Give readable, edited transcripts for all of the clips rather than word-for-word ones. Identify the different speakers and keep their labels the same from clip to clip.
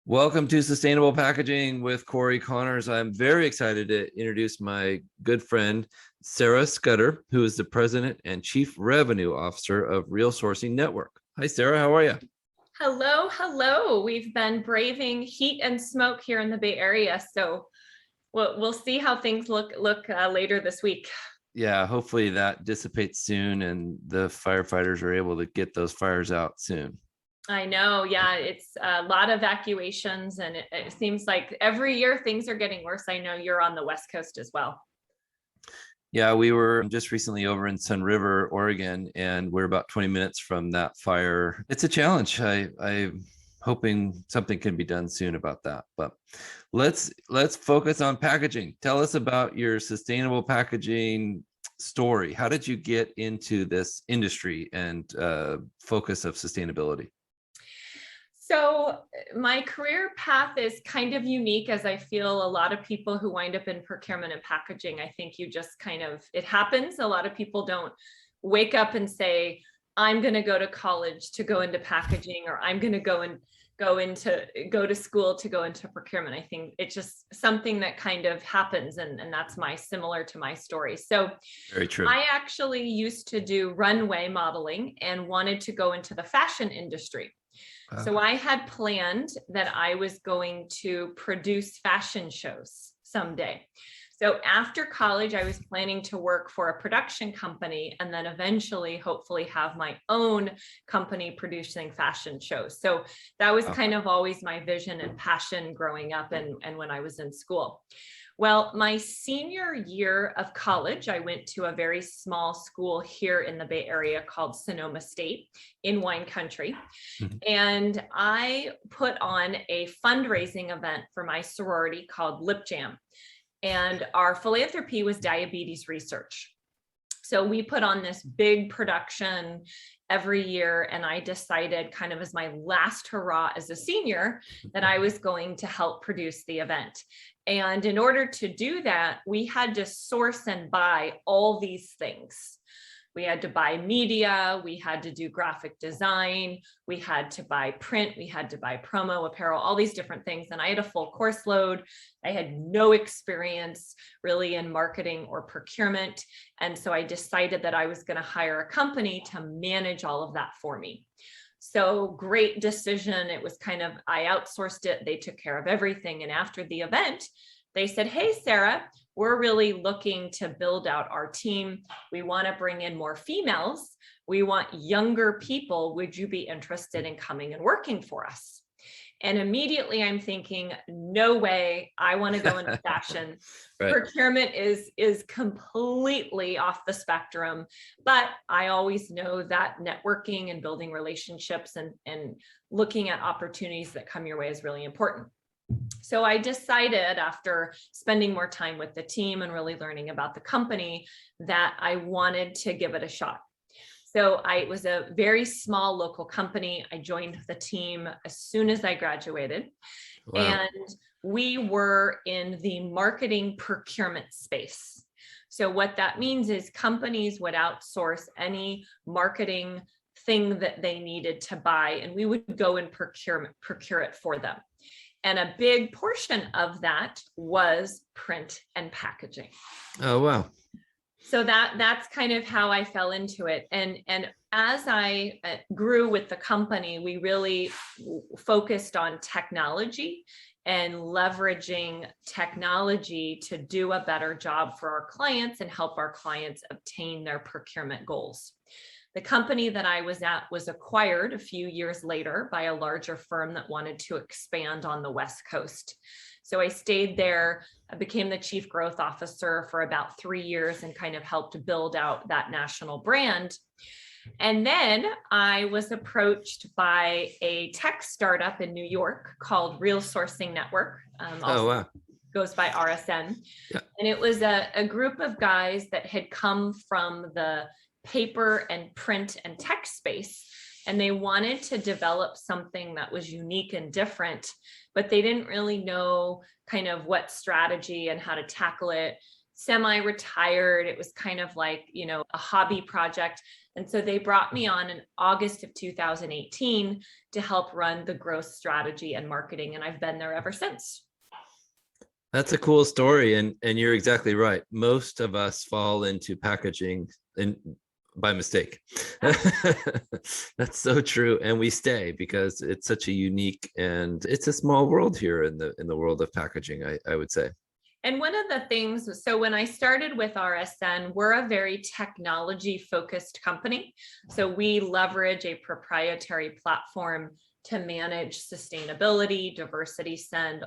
Speaker 1: Welcome to Sustainable Packaging with Cory Connors. I'm very excited to introduce my good friend, Sarah Scudder, who is the President and Chief Revenue Officer of Real Sourcing Network. Hi, Sarah. How are you?
Speaker 2: Hello, hello. We've been braving heat and smoke here in the Bay Area, so we'll see how things look later this week.
Speaker 1: Yeah, hopefully that dissipates soon and the firefighters are able to get those fires out soon.
Speaker 2: I know, yeah, it's a lot of evacuations, and it seems like every year things are getting worse. I know you're on the West Coast as well.
Speaker 1: Yeah, we were just recently over in Sun River, Oregon, and we're about 20 minutes from that fire. It's a challenge. I'm hoping something can be done soon about that. But let's focus on packaging. Tell us about your sustainable packaging story. How did you get into this industry and focus of sustainability?
Speaker 2: So my career path is kind of unique, as I feel a lot of people who wind up in procurement and packaging, I think you just it happens. A lot of people don't wake up and say, I'm going to go to college to go into packaging, or I'm going to go to school to go into procurement. I think it's just something that kind of happens. And that's similar to my story. So
Speaker 1: Very true.
Speaker 2: I actually used to do runway modeling and wanted to go into the fashion industry. So I had planned that I was going to produce fashion shows someday. So after college, I was planning to work for a production company and then eventually, hopefully, have my own company producing fashion shows. So that was kind of always my vision and passion growing up and when I was in school. Well, my senior year of college, I went to a very small school here in the Bay Area called Sonoma State in wine country. And I put on a fundraising event for my sorority called Lip Jam. And our philanthropy was diabetes research. So we put on this big production every year, and I decided, kind of as my last hurrah as a senior, that I was going to help produce the event. And in order to do that, we had to source and buy all these things. We had to buy media, we had to do graphic design, we had to buy print, we had to buy promo, apparel, all these different things. And I had a full course load. I had no experience really in marketing or procurement. And so I decided that I was going to hire a company to manage all of that for me. So great decision. It was I outsourced it. They took care of everything. And after the event, they said, hey, Sarah, we're really looking to build out our team. We want to bring in more females. We want younger people. Would you be interested in coming and working for us? And immediately I'm thinking, no way, I want to go into fashion. Right. Procurement is completely off the spectrum, but I always know that networking and building relationships and looking at opportunities that come your way is really important. So I decided, after spending more time with the team and really learning about the company, that I wanted to give it a shot. So it was a very small local company. I joined the team as soon as I graduated. Wow. And we were in the marketing procurement space. So what that means is companies would outsource any marketing thing that they needed to buy, and we would go and procure it for them. And a big portion of that was print and packaging.
Speaker 1: Oh, wow.
Speaker 2: So that's kind of how I fell into it. And as I grew with the company, we really focused on technology and leveraging technology to do a better job for our clients and help our clients obtain their procurement goals. The company that I was at was acquired a few years later by a larger firm that wanted to expand on the West Coast. So I stayed there. I became the chief growth officer for about 3 years and kind of helped build out that national brand. And then I was approached by a tech startup in New York called Real Sourcing Network.
Speaker 1: Oh, wow.
Speaker 2: Goes by RSN. Yeah. And it was a group of guys that had come from the paper and print and tech space, and they wanted to develop something that was unique and different, but they didn't really know kind of what strategy and how to tackle it. Semi-retired, it was kind of like, a hobby project. And so they brought me on in August of 2018 to help run the growth strategy and marketing. And I've been there ever since.
Speaker 1: That's a cool story. And you're exactly right. Most of us fall into packaging and by mistake. That's so true. And we stay because it's such a unique, and it's a small world here in the world of packaging, I would say.
Speaker 2: And one of the things, so when I started with RSN, we're a very technology focused company. So we leverage a proprietary platform to manage sustainability, diversity spend,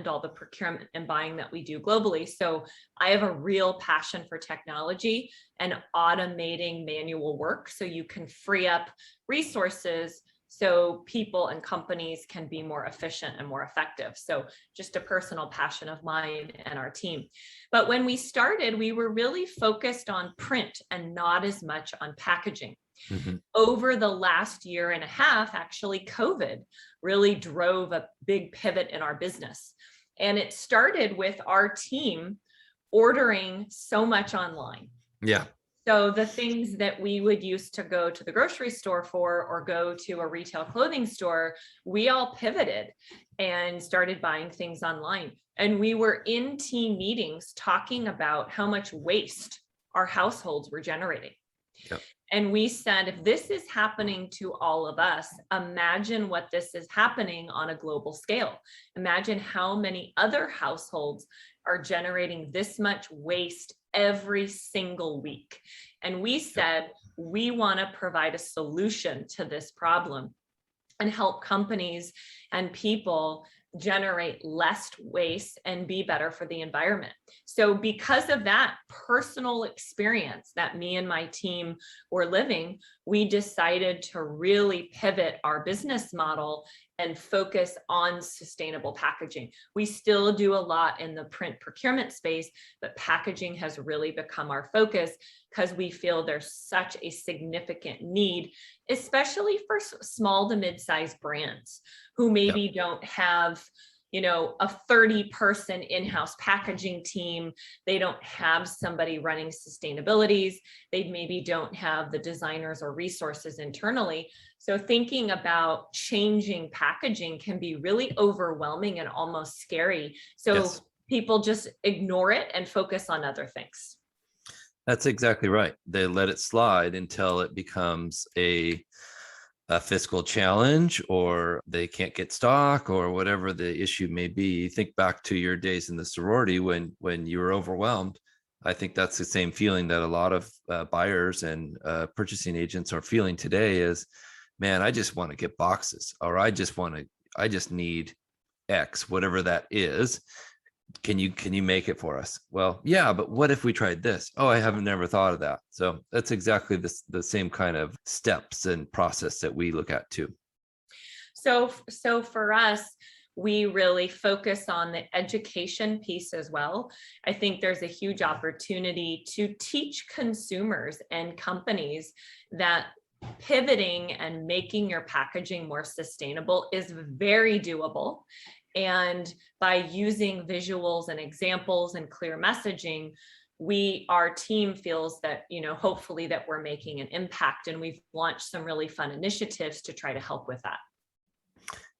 Speaker 2: all the procurement and buying that we do globally. So I have a real passion for technology and automating manual work so you can free up resources so people and companies can be more efficient and more effective. So just a personal passion of mine and our team. But when we started, we were really focused on print and not as much on packaging. Mm-hmm. Over the last year and a half, actually, COVID really drove a big pivot in our business. And it started with our team ordering so much online.
Speaker 1: Yeah.
Speaker 2: So the things that we would used to go to the grocery store for or go to a retail clothing store, we all pivoted and started buying things online. And we were in team meetings talking about how much waste our households were generating. Yep. And we said, if this is happening to all of us, imagine what this is happening on a global scale. Imagine how many other households are generating this much waste every single week. And we said, we want to provide a solution to this problem and help companies and people generate less waste and be better for the environment. So because of that personal experience that me and my team were living, we decided to really pivot our business model and focus on sustainable packaging. We still do a lot in the print procurement space, but packaging has really become our focus because we feel there's such a significant need, especially for small to mid-sized brands who maybe don't have, you know, a 30-person in-house packaging team. They don't have somebody running sustainabilities. They maybe don't have the designers or resources internally. So thinking about changing packaging can be really overwhelming and almost scary. So people just ignore it and focus on other things.
Speaker 1: That's exactly right. They let it slide until it becomes a fiscal challenge, or they can't get stock, or whatever the issue may be. Think back to your days in the sorority when you were overwhelmed. I think that's the same feeling that a lot of buyers and purchasing agents are feeling today is, man, I just want to get boxes, or I just need X, whatever that is. Can you make it for us? Well, yeah, but what if we tried this? Oh, I haven't never thought of that. So that's exactly the same kind of steps and process that we look at too.
Speaker 2: So for us, we really focus on the education piece as well. I think there's a huge opportunity to teach consumers and companies that pivoting and making your packaging more sustainable is very doable. And by using visuals and examples and clear messaging, our team feels that, you know, hopefully that we're making an impact, and we've launched some really fun initiatives to try to help with that.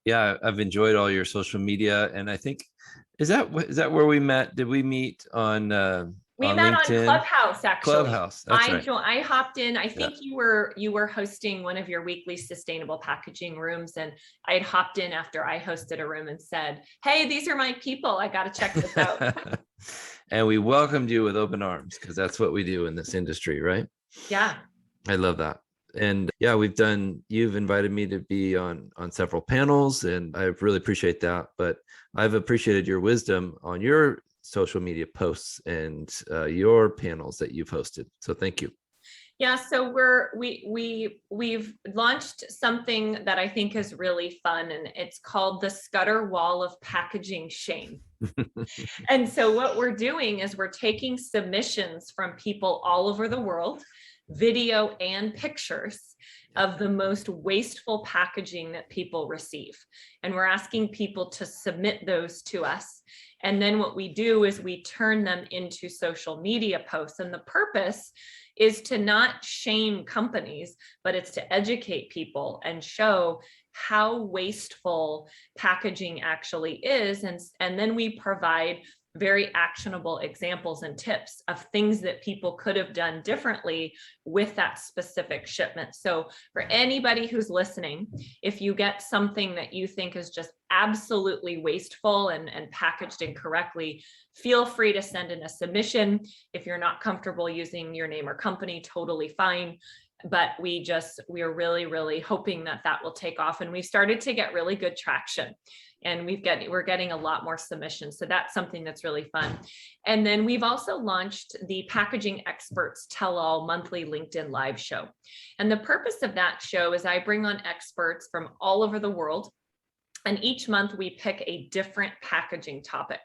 Speaker 1: Yeah, I've enjoyed all your social media, and I think is that where we met? Did we meet on?
Speaker 2: We met
Speaker 1: LinkedIn?
Speaker 2: on Clubhouse, actually.
Speaker 1: Clubhouse. That's right.
Speaker 2: I hopped in. I think you were hosting one of your weekly sustainable packaging rooms, and I had hopped in after I hosted a room and said, "Hey, these are my people. I got to check this out."
Speaker 1: And we welcomed you with open arms because that's what we do in this industry, right?
Speaker 2: Yeah.
Speaker 1: I love that. And yeah, you've invited me to be on several panels, and I really appreciate that. But I've appreciated your wisdom on your social media posts and your panels that you've hosted. So thank you.
Speaker 2: Yeah, so we've launched something that I think is really fun, and it's called the Scudder Wall of Packaging Shame. And so what we're doing is we're taking submissions from people all over the world, video and pictures of the most wasteful packaging that people receive. And we're asking people to submit those to us. And then what we do is we turn them into social media posts. And the purpose is to not shame companies, but it's to educate people and show how wasteful packaging actually is. And then we provide very actionable examples and tips of things that people could have done differently with that specific shipment. So for anybody who's listening, if you get something that you think is just absolutely wasteful and packaged incorrectly, feel free to send in a submission. If you're not comfortable using your name or company, totally fine. But we are really, really hoping that that will take off. And we've started to get really good traction. And we're getting a lot more submissions. So that's something that's really fun. And then we've also launched the Packaging Experts Tell All monthly LinkedIn live show. And the purpose of that show is I bring on experts from all over the world. And each month we pick a different packaging topic.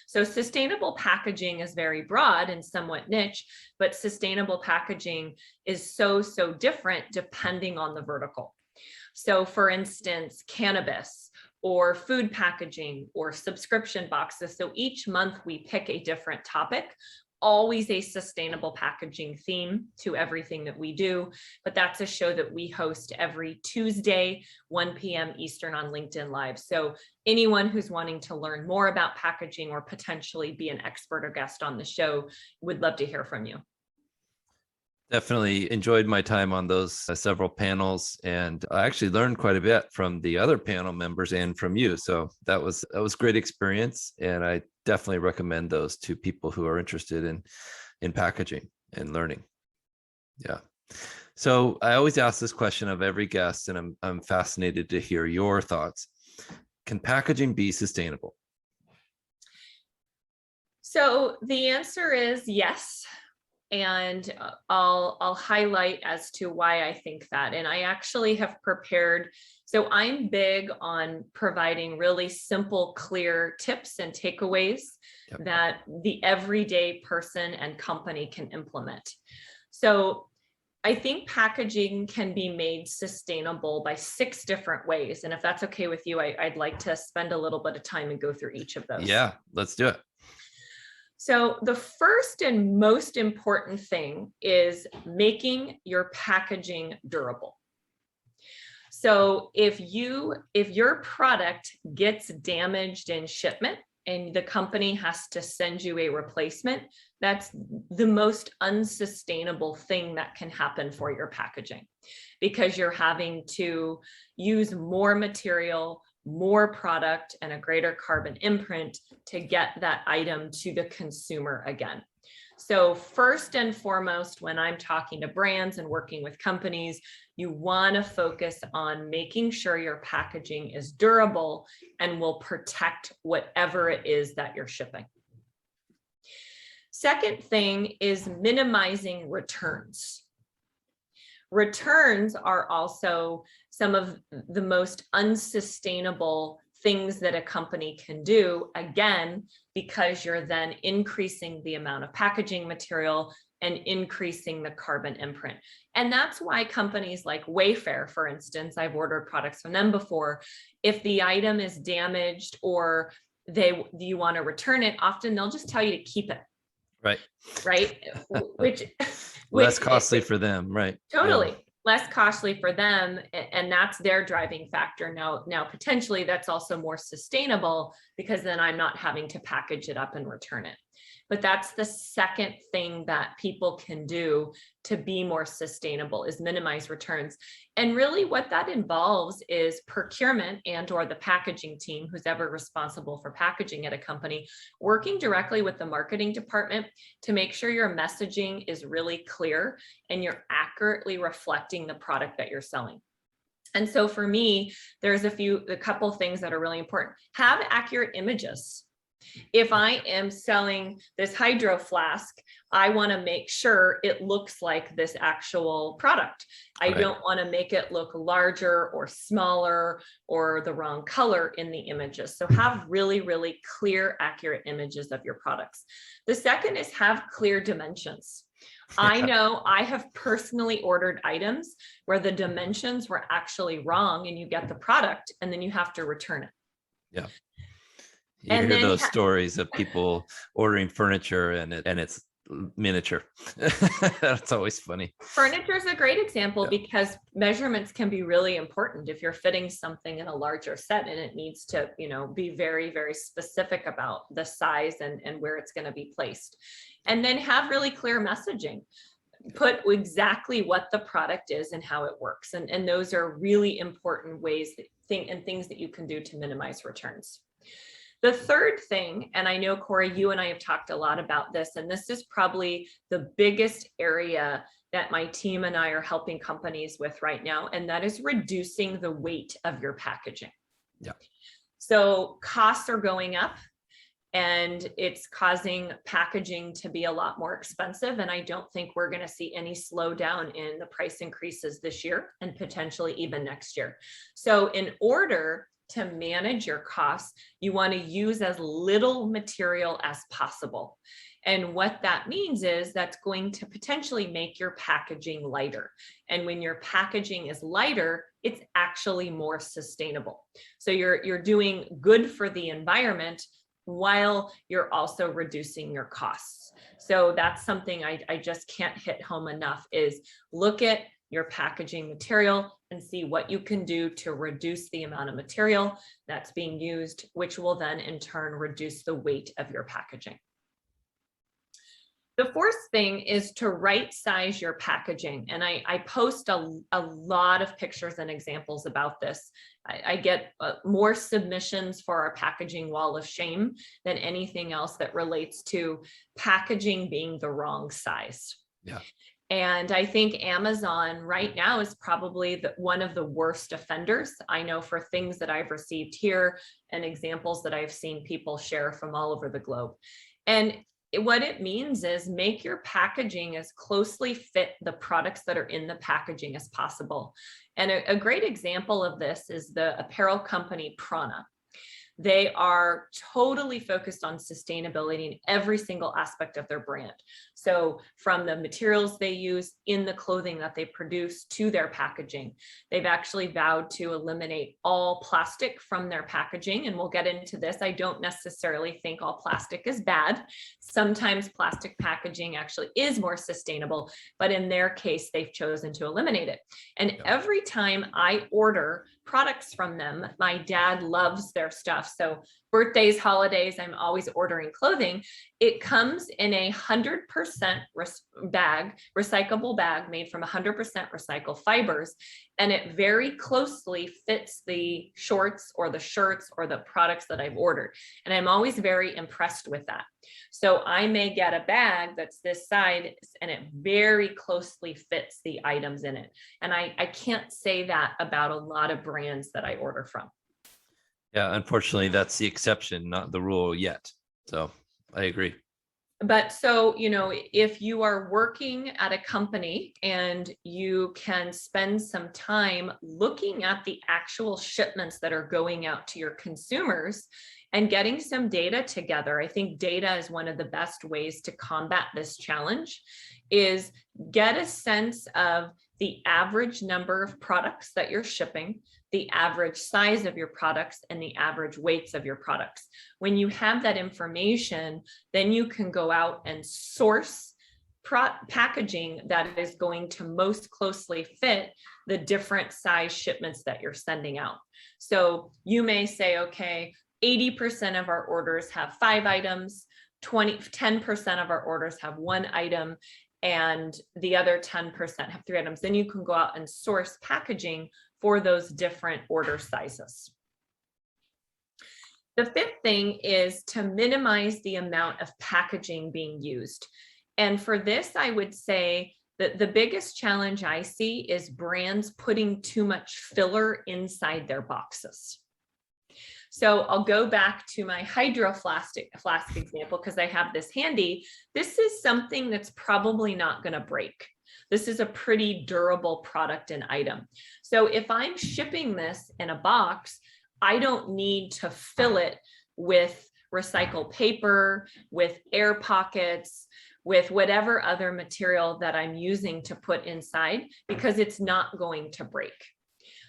Speaker 2: So sustainable packaging is very broad and somewhat niche, but sustainable packaging is so different depending on the vertical. So for instance, cannabis or food packaging or subscription boxes. So each month we pick a different topic, always a sustainable packaging theme to everything that we do. But that's a show that we host every Tuesday, 1 p.m. Eastern on LinkedIn Live. So anyone who's wanting to learn more about packaging or potentially be an expert or guest on the show, would love to hear from you.
Speaker 1: Definitely enjoyed my time on those several panels, and I actually learned quite a bit from the other panel members and from you. So that was great experience, and I definitely recommend those to people who are interested in packaging and learning. Yeah. So I always ask this question of every guest, and I'm fascinated to hear your thoughts. Can packaging be sustainable?
Speaker 2: So the answer is yes. And I'll highlight as to why I think that. And I actually have prepared. So I'm big on providing really simple, clear tips and takeaways that the everyday person and company can implement. So I think packaging can be made sustainable by 6 different ways. And if that's okay with you, I'd like to spend a little bit of time and go through each of those.
Speaker 1: Yeah, let's do it.
Speaker 2: So the first and most important thing is making your packaging durable. So if your product gets damaged in shipment and the company has to send you a replacement, that's the most unsustainable thing that can happen for your packaging, because you're having to use more material, more product, and a greater carbon imprint to get that item to the consumer again. So first and foremost, when I'm talking to brands and working with companies, you want to focus on making sure your packaging is durable and will protect whatever it is that you're shipping. Second thing is minimizing returns. Returns are also some of the most unsustainable things that a company can do, again, because you're then increasing the amount of packaging material and increasing the carbon imprint. And that's why companies like Wayfair, for instance, I've ordered products from them before. If the item is damaged or you want to return it, often they'll just tell you to keep it. Right. Which
Speaker 1: less costly for them. Right.
Speaker 2: Totally. Yeah. Less costly for them. And that's their driving factor. Now, potentially that's also more sustainable, because then I'm not having to package it up and return it. But that's the second thing that people can do to be more sustainable, is minimize returns. And really what that involves is procurement and or the packaging team, who's ever responsible for packaging at a company, working directly with the marketing department to make sure your messaging is really clear and you're accurately reflecting the product that you're selling. And so for me, there's a couple things that are really important. Have accurate images. If I am selling this hydro flask, I want to make sure it looks like this actual product. I don't want to make it look larger or smaller or the wrong color in the images. So have really, really clear, accurate images of your products. The second is have clear dimensions. I know I have personally ordered items where the dimensions were actually wrong, and you get the product and then you have to return it.
Speaker 1: Yeah. You hear those stories of people ordering furniture and it's miniature. That's always funny.
Speaker 2: Furniture is a great example
Speaker 1: Yeah.
Speaker 2: because measurements can be really important if you're fitting something in a larger set and it needs to, be very, very specific about the size and where it's going to be placed. And then have really clear messaging. Put exactly what the product is and how it works. And those are really important ways and things that you can do to minimize returns. The third thing, and I know, Cory, you and I have talked a lot about this, and this is probably the biggest area that my team and I are helping companies with right now, and that is reducing the weight of your packaging.
Speaker 1: Yeah.
Speaker 2: So costs are going up and it's causing packaging to be a lot more expensive. And I don't think we're going to see any slowdown in the price increases this year and potentially even next year. So in order to manage your costs, you want to use as little material as possible. And what that means is that's going to potentially make your packaging lighter. And when your packaging is lighter, it's actually more sustainable. So you're doing good for the environment while you're also reducing your costs. So that's something I just can't hit home enough is look at your packaging material and see what you can do to reduce the amount of material that's being used, which will then in turn reduce the weight of your packaging. The fourth thing is to right size your packaging. And I post a lot of pictures and examples about this. I get more submissions for our packaging wall of shame than anything else that relates to packaging being the wrong size.
Speaker 1: Yeah.
Speaker 2: And I think Amazon right now is probably one of the worst offenders. I know for things that I've received here and examples that I've seen people share from all over the globe. And what it means is make your packaging as closely fit the products that are in the packaging as possible. And a great example of this is the apparel company Prana. They are totally focused on sustainability in every single aspect of their brand. So from the materials they use in the clothing that they produce to their packaging, they've actually vowed to eliminate all plastic from their packaging. And we'll get into this. I don't necessarily think all plastic is bad. Sometimes plastic packaging actually is more sustainable, but in their case, they've chosen to eliminate it. And every time I order products from them, my dad loves their stuff. So birthdays, holidays, I'm always ordering clothing. It comes in a 100% recyclable bag made from 100% recycled fibers. And it very closely fits the shorts or the shirts or the products that I've ordered. And I'm always very impressed with that. So I may get a bag that's this size and it very closely fits the items in it. And I can't say that about a lot of brands that I order from.
Speaker 1: Yeah, unfortunately, that's the exception, not the rule yet. So I agree.
Speaker 2: But so, if you are working at a company and you can spend some time looking at the actual shipments that are going out to your consumers and getting some data together, I think data is one of the best ways to combat this challenge, is get a sense of the average number of products that you're shipping, the average size of your products, and the average weights of your products. When you have that information, then you can go out and source packaging that is going to most closely fit the different size shipments that you're sending out. So you may say, okay, 80% of our orders have 5 items, 10% of our orders have 1 item, and the other 10% have 3 items. Then you can go out and source packaging for those different order sizes. The fifth thing is to minimize the amount of packaging being used. And for this, I would say that the biggest challenge I see is brands putting too much filler inside their boxes. So I'll go back to my hydro flask example because I have this handy. This is something that's probably not going to break. This is a pretty durable product and item. So if I'm shipping this in a box, I don't need to fill it with recycled paper, with air pockets, with whatever other material that I'm using to put inside, because it's not going to break.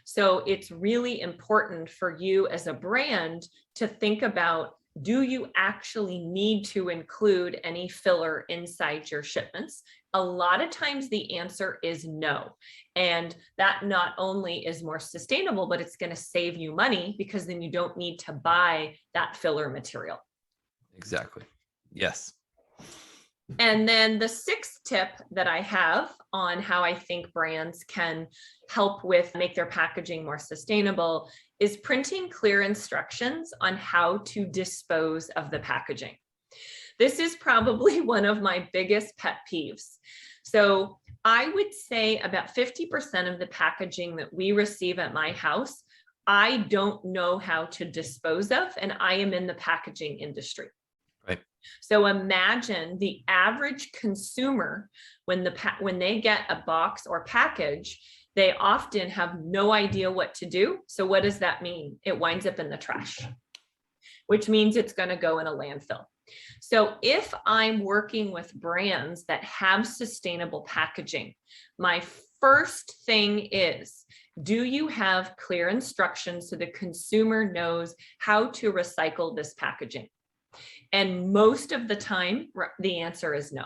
Speaker 2: So it's really important for you as a brand to think about do you actually need to include any filler inside your shipments? A lot of times the answer is no. And that not only is more sustainable, but it's going to save you money because then you don't need to buy that filler material.
Speaker 1: Exactly. Yes.
Speaker 2: And then the sixth tip that I have on how I think brands can help with make their packaging more sustainable is printing clear instructions on how to dispose of the packaging. This is probably one of my biggest pet peeves. So I would say about 50% of the packaging that we receive at my house, I don't know how to dispose of, and I am in the packaging industry.
Speaker 1: Right.
Speaker 2: So imagine the average consumer when they get a box or package, they often have no idea what to do. So what does that mean? It winds up in the trash, which means it's going to go in a landfill. So if I'm working with brands that have sustainable packaging, my first thing is, do you have clear instructions so the consumer knows how to recycle this packaging? And most of the time, the answer is no.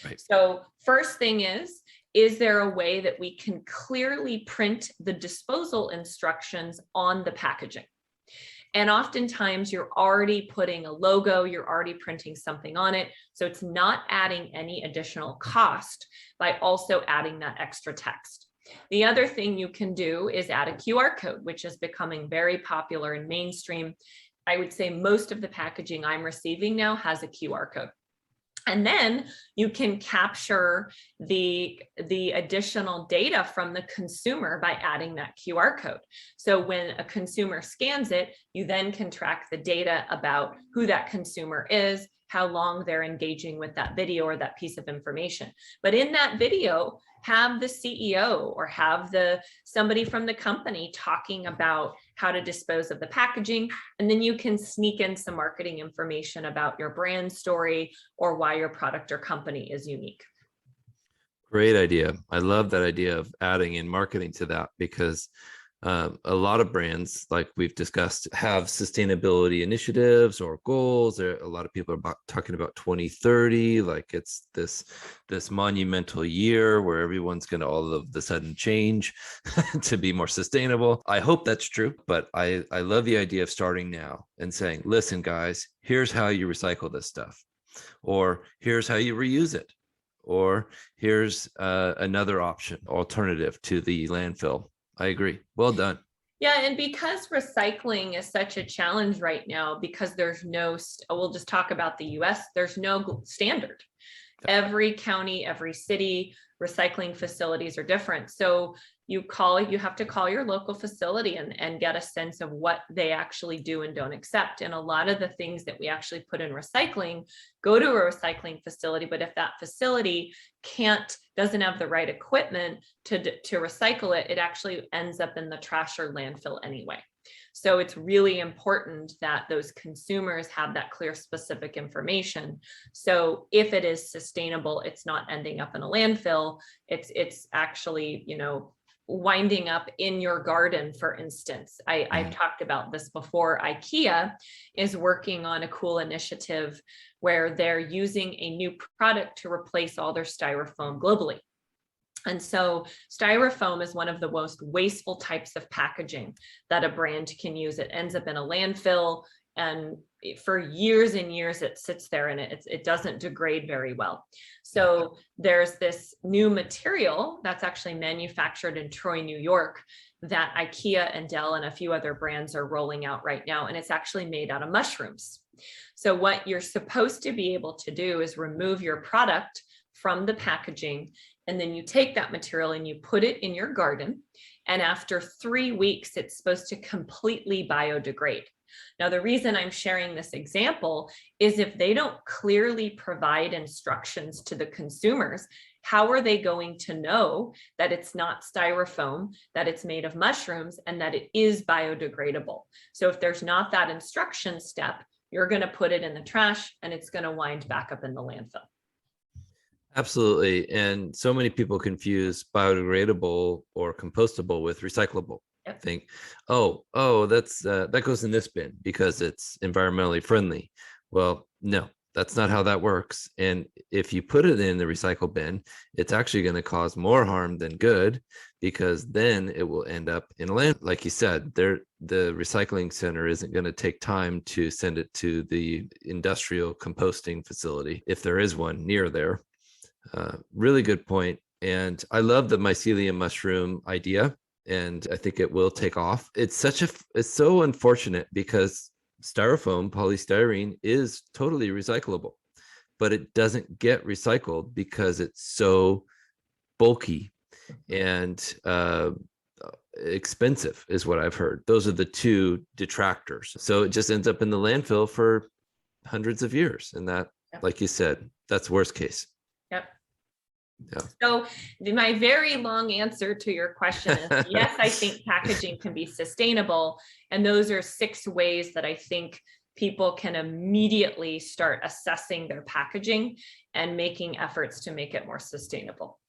Speaker 1: Right.
Speaker 2: So first thing is there a way that we can clearly print the disposal instructions on the packaging? And oftentimes you're already putting a logo, you're already printing something on it. So it's not adding any additional cost by also adding that extra text. The other thing you can do is add a QR code, which is becoming very popular and mainstream. I would say most of the packaging I'm receiving now has a QR code. And then you can capture the additional data from the consumer by adding that QR code. So when a consumer scans it, you then can track the data about who that consumer is, how long they're engaging with that video or that piece of information. But in that video, have the CEO or have somebody from the company talking about how to dispose of the packaging. And then you can sneak in some marketing information about your brand story or why your product or company is unique.
Speaker 1: Great idea. I love that idea of adding in marketing to that, because a lot of brands, like we've discussed, have sustainability initiatives or goals. A lot of people are talking about 2030, like it's this monumental year where everyone's going to all of a sudden change to be more sustainable. I hope that's true, but I love the idea of starting now and saying, listen, guys, here's how you recycle this stuff, or here's how you reuse it, or here's another alternative to the landfill. I agree. Well done.
Speaker 2: Yeah, and because recycling is such a challenge right now, because there's we'll just talk about the US, there's no standard. Every county, every city, recycling facilities are different. So you have to call your local facility and get a sense of what they actually do and don't accept. And a lot of the things that we actually put in recycling go to a recycling facility. But if that facility doesn't have the right equipment to recycle it, it actually ends up in the trash or landfill anyway. So it's really important that those consumers have that clear, specific information. So if it is sustainable, it's not ending up in a landfill. It's actually, winding up in your garden, for instance. I've talked about this before. IKEA is working on a cool initiative where they're using a new product to replace all their styrofoam globally. And so styrofoam is one of the most wasteful types of packaging that a brand can use. It ends up in a landfill, and for years and years it sits there and it doesn't degrade very well. So there's this new material that's actually manufactured in Troy, New York, that IKEA and Dell and a few other brands are rolling out right now. And it's actually made out of mushrooms. So what you're supposed to be able to do is remove your product from the packaging, and then you take that material and you put it in your garden. And after 3 weeks, it's supposed to completely biodegrade. Now, the reason I'm sharing this example is if they don't clearly provide instructions to the consumers, how are they going to know that it's not styrofoam, that it's made of mushrooms, and that it is biodegradable? So if there's not that instruction step, you're going to put it in the trash and it's going to wind back up in the landfill.
Speaker 1: Absolutely. And so many people confuse biodegradable or compostable with recyclable.
Speaker 2: Yep.
Speaker 1: think, that's that goes in this bin because it's environmentally friendly. Well, no, that's not how that works. And if you put it in the recycle bin, it's actually going to cause more harm than good, because then it will end up in a land. Like you said, the recycling center isn't going to take time to send it to the industrial composting facility, if there is one near there. Really good point. And I love the mycelium mushroom idea, and I think it will take off. It's so unfortunate because styrofoam, polystyrene is totally recyclable, but it doesn't get recycled because it's so bulky and expensive, is what I've heard. Those are the two detractors. So it just ends up in the landfill for hundreds of years. And that,
Speaker 2: Yep.
Speaker 1: like you said, that's worst case.
Speaker 2: Yep.
Speaker 1: Yeah.
Speaker 2: So my very long answer to your question is yes, I think packaging can be sustainable. And those are 6 ways that I think people can immediately start assessing their packaging and making efforts to make it more sustainable.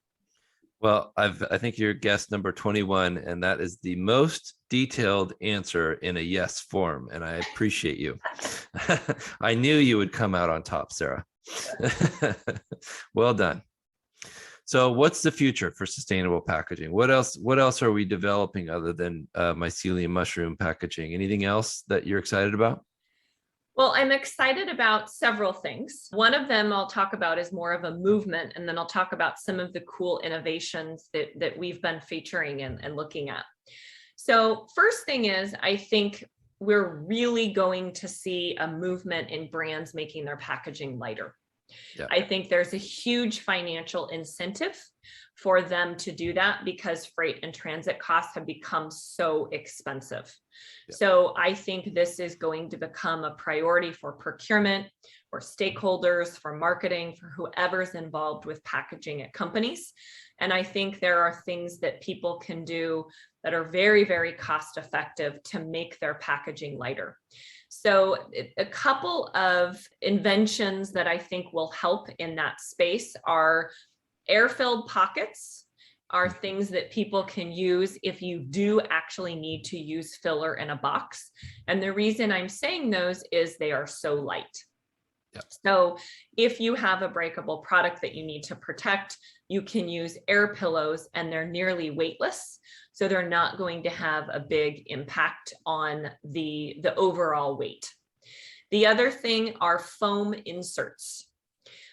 Speaker 1: Well, I think you're guest number 21, and that is the most detailed answer in a yes form, and I appreciate you. I knew you would come out on top, Sarah. Well done. So what's the future for sustainable packaging? What else are we developing other than mycelium mushroom packaging? Anything else that you're excited about?
Speaker 2: Well, I'm excited about several things. One of them I'll talk about is more of a movement, and then I'll talk about some of the cool innovations that we've been featuring and looking at. So first thing is, I think we're really going to see a movement in brands making their packaging lighter.
Speaker 1: Yeah.
Speaker 2: I think there's a huge financial incentive for them to do that because freight and transit costs have become so expensive. Yeah. So I think this is going to become a priority for procurement, for stakeholders, for marketing, for whoever's involved with packaging at companies. And I think there are things that people can do that are very, very cost effective to make their packaging lighter. So a couple of inventions that I think will help in that space are air-filled pockets, are things that people can use if you do actually need to use filler in a box. And the reason I'm saying those is they are so light. Yep. So if you have a breakable product that you need to protect, you can use air pillows, and they're nearly weightless. So they're not going to have a big impact on the overall weight. The other thing are foam inserts.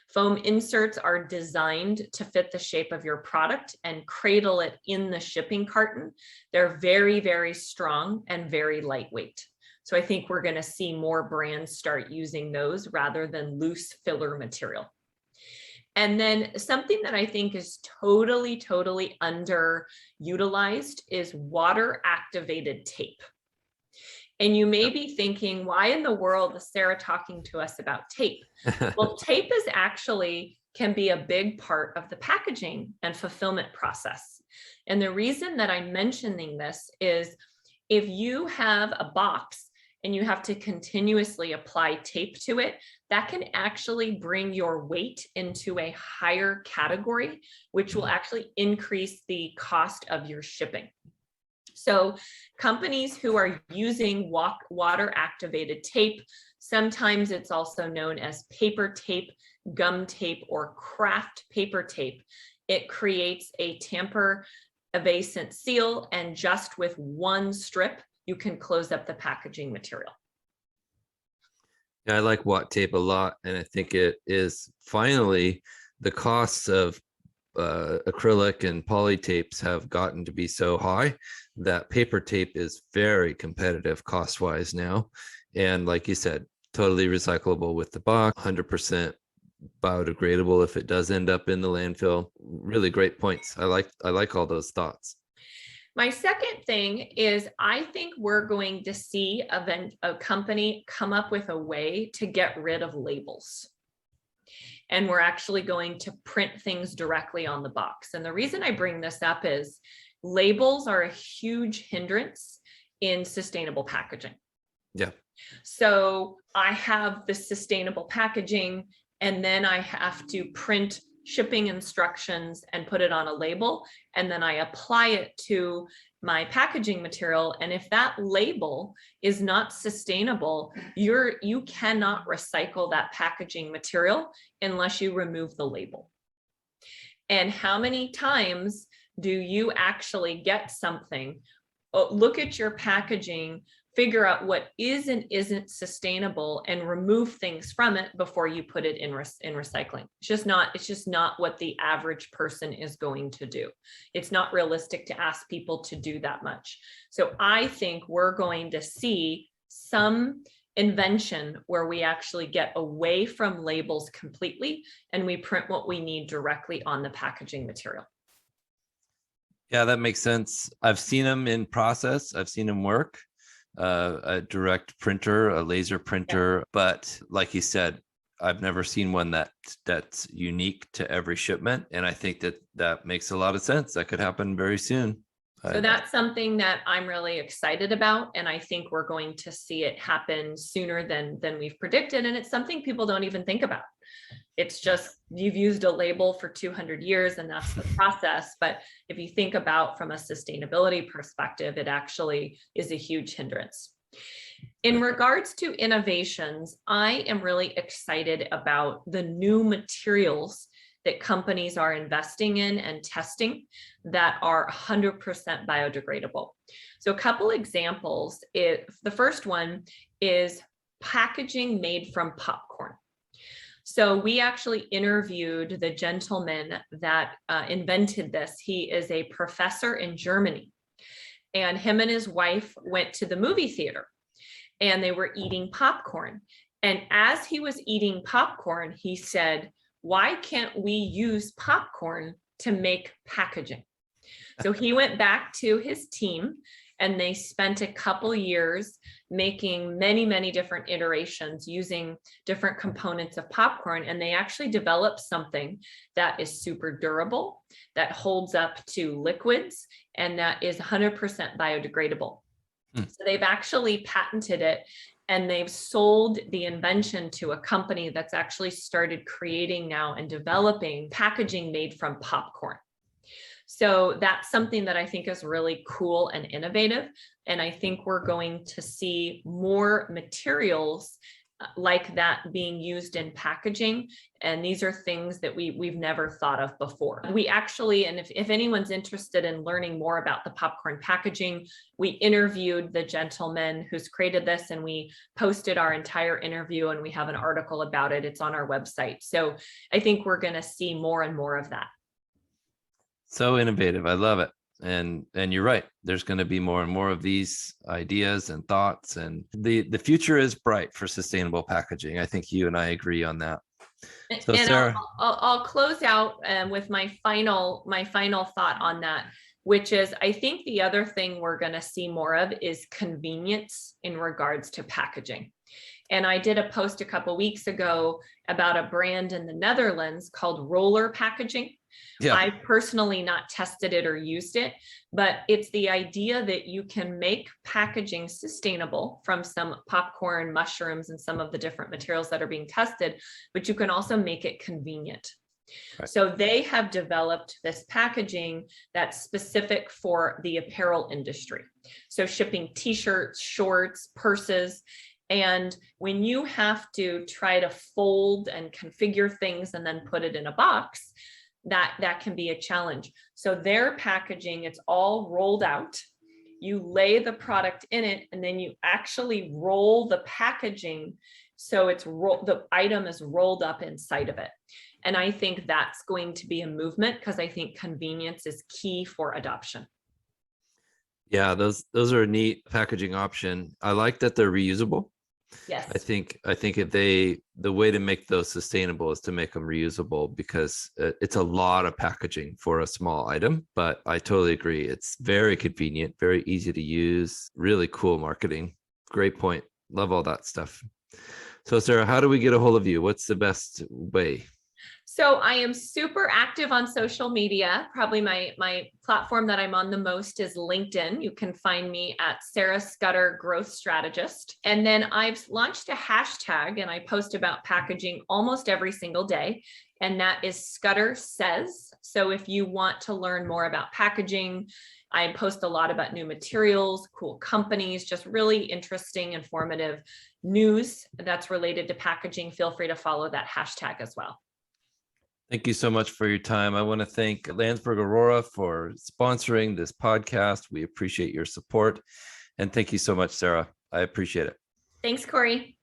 Speaker 2: Foam inserts are designed to fit the shape of your product and cradle it in the shipping carton. They're very, very strong and very lightweight. So I think we're going to see more brands start using those rather than loose filler material. And then something that I think is totally, totally underutilized is water activated tape. And you may be thinking, why in the world is Sarah talking to us about tape? Well, tape is actually can be a big part of the packaging and fulfillment process. And the reason that I'm mentioning this is if you have a box and you have to continuously apply tape to it, that can actually bring your weight into a higher category, which will actually increase the cost of your shipping. So companies who are using water activated tape, sometimes it's also known as paper tape, gum tape, or craft paper tape. It creates a tamper evasant seal, and just with one strip, you can close up the packaging material.
Speaker 1: Yeah, I like watt tape a lot, and I think it is finally the costs of acrylic and poly tapes have gotten to be so high that paper tape is very competitive cost wise now. And like you said, totally recyclable with the box, 100% biodegradable if it does end up in the landfill. Really great points. I like all those thoughts.
Speaker 2: My second thing is I think we're going to see a company come up with a way to get rid of labels. And we're actually going to print things directly on the box. And the reason I bring this up is labels are a huge hindrance in sustainable packaging.
Speaker 1: Yeah.
Speaker 2: So I have the sustainable packaging, and then I have to print shipping instructions and put it on a label, and then I apply it to my packaging material. And if that label is not sustainable, you cannot recycle that packaging material unless you remove the label. And how many times do you actually get something, look at your packaging, figure out what is and isn't sustainable, and remove things from it before you put it in recycling? It's just not what the average person is going to do. It's not realistic to ask people to do that much. So I think we're going to see some invention where we actually get away from labels completely and we print what we need directly on the packaging material.
Speaker 1: Yeah, that makes sense. I've seen them in process. I've seen them work. A direct printer, a laser printer, but like you said, I've never seen one that's unique to every shipment. And I think that makes a lot of sense. That could happen very soon.
Speaker 2: So that's something that I'm really excited about. And I think we're going to see it happen sooner than we've predicted. And it's something people don't even think about. It's just, you've used a label for 200 years and that's the process. But if you think about from a sustainability perspective, it actually is a huge hindrance. In regards to innovations, I am really excited about the new materials that companies are investing in and testing that are 100% biodegradable. So a couple examples, the first one is packaging made from popcorn. So we actually interviewed the gentleman that invented this. He is a professor in Germany, and him and his wife went to the movie theater and they were eating popcorn. And as he was eating popcorn, he said, "Why can't we use popcorn to make packaging?" So he went back to his team and they spent a couple years making many, many different iterations using different components of popcorn. And they actually developed something that is super durable, that holds up to liquids, and that is 100% biodegradable. So they've actually patented it, and they've sold the invention to a company that's actually started creating now and developing packaging made from popcorn. So that's something that I think is really cool and innovative. And I think we're going to see more materials like that being used in packaging. And these are things that we've never thought of before. We actually, and if anyone's interested in learning more about the popcorn packaging, we interviewed the gentleman who's created this, and we posted our entire interview, and we have an article about it. It's on our website. So I think we're going to see more and more of that.
Speaker 1: So innovative. I love it. And you're right. There's going to be more and more of these ideas and thoughts, and the future is bright for sustainable packaging. I think you and I agree on that. So
Speaker 2: and
Speaker 1: Sarah,
Speaker 2: I'll close out with my final thought on that, which is, I think the other thing we're going to see more of is convenience in regards to packaging. And I did a post a couple weeks ago about a brand in the Netherlands called Roller Packaging. Yeah. I personally not tested it or used it, but it's the idea that you can make packaging sustainable from some popcorn, mushrooms, and some of the different materials that are being tested, but you can also make it convenient. Right. So they have developed this packaging that's specific for the apparel industry. So shipping t-shirts, shorts, purses. And when you have to try to fold and configure things and then put it in a box, that can be a challenge. So their packaging, it's all rolled out. You lay the product in it, and then you actually roll the packaging so the item is rolled up inside of it. And I think that's going to be a movement, because I think convenience is key for adoption.
Speaker 1: Yeah, those are a neat packaging option. I like that they're reusable.
Speaker 2: Yes.
Speaker 1: I think if the way to make those sustainable is to make them reusable, because it's a lot of packaging for a small item. But I totally agree. It's very convenient, very easy to use, really cool marketing. Great point. Love all that stuff. So Sarah, how do we get a hold of you? What's the best way?
Speaker 2: So I am super active on social media. Probably my platform that I'm on the most is LinkedIn. You can find me at Sarah Scudder Growth Strategist. And then I've launched a hashtag, and I post about packaging almost every single day. and that is Scudder Says. So if you want to learn more about packaging, I post a lot about new materials, cool companies, just really interesting, informative news that's related to packaging. Feel free to follow that hashtag as well.
Speaker 1: Thank you so much for your time. I want to thank Landsberg Aurora for sponsoring this podcast. We appreciate your support. And thank you so much, Sarah. I appreciate it.
Speaker 2: Thanks, Cory.